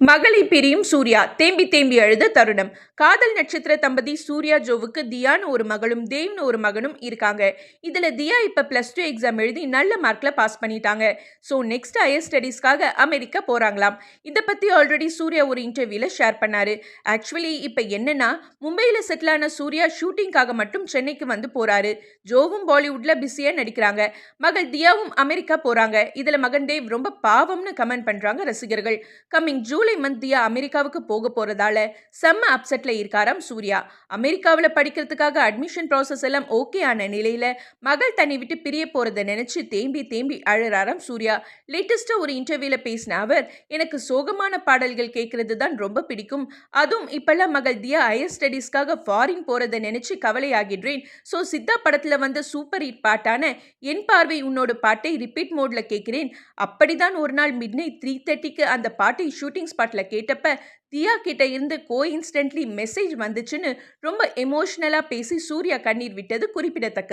மகளை பிரியும் சூர்யா தேம்பி தேம்பி அழுத தருணம். காதல் நட்சத்திர தம்பதி சூர்யா ஜோவுக்கு தியான்னு ஒரு மகளும் தேவ்னு ஒரு மகனும் இருக்காங்க. இதுல தியா இப்ப +2 எக்ஸாம் எழுதி நல்ல மார்க்ல பாஸ் பண்ணிட்டாங்க. ஸோ நெக்ஸ்ட் ஹையர் ஸ்டடீஸ்க்காக அமெரிக்கா போறாங்களாம். இதை பத்தி ஆல்ரெடி சூர்யா ஒரு இன்டர்வியூல ஷேர் பண்ணாரு. ஆக்சுவலி இப்ப என்னன்னா, மும்பையில செட்டில் ஆன சூர்யா ஷூட்டிங்காக மட்டும் சென்னைக்கு வந்து போறாரு. ஜோவும் பாலிவுட்ல பிஸியா நடிக்கிறாங்க. மகள் தியாவும் அமெரிக்கா போறாங்க. இதுல மகன் தேவ் ரொம்ப பாவம்னு கமெண்ட் பண்றாங்க ரசிகர்கள். கம்மிங் ஜூலை மந்த் தியா அமெரிக்காவுக்கு போக போறதால செம்ம அப்செட்ல இருக்காராம் சூர்யா. அமெரிக்காவில் படிக்கிறதுக்காக அட்மிஷன் ப்ராசஸ் எல்லாம் ஓகே ஆன நிலையில மகள் தன்னை விட்டு பிரிய போறதை நினைச்சு தேம்பி தேம்பி அழறாராம் சூர்யா. லேட்டஸ்டா ஒரு இன்டர்வியூல பேசின அவர், எனக்கு சோகமான பாடல்கள் கேட்கறது தான் ரொம்ப பிடிக்கும். அதுவும் இப்பெல்லாம் மகள் தியா ஹையர் ஸ்டடீஸ்க்காக ஃபாரின் போறதை நினைச்சு கவலையாகிடுறேன். ஸோ சித்தா படத்துல வந்த சூப்பர் ஹிட் பாட்டான என் பார்வை உன்னோட பாட்டை ரிப்பீட் மோட்ல கேட்கிறேன். அப்படிதான் ஒரு நாள் மிட்நைட் 3:30க்கு அந்த பாட்டை ஷூட்டிங் ஸ்பாட்ல கேட்டப்ப தியா கிட்ட இருந்து கோஇன்சிடென்ட்லி மெசேஜ் வந்துச்சுன்னு ரொம்ப எமோஷனலா பேசி சூர்யா கண்ணீர் விட்டது குறிப்பிடத்தக்கது.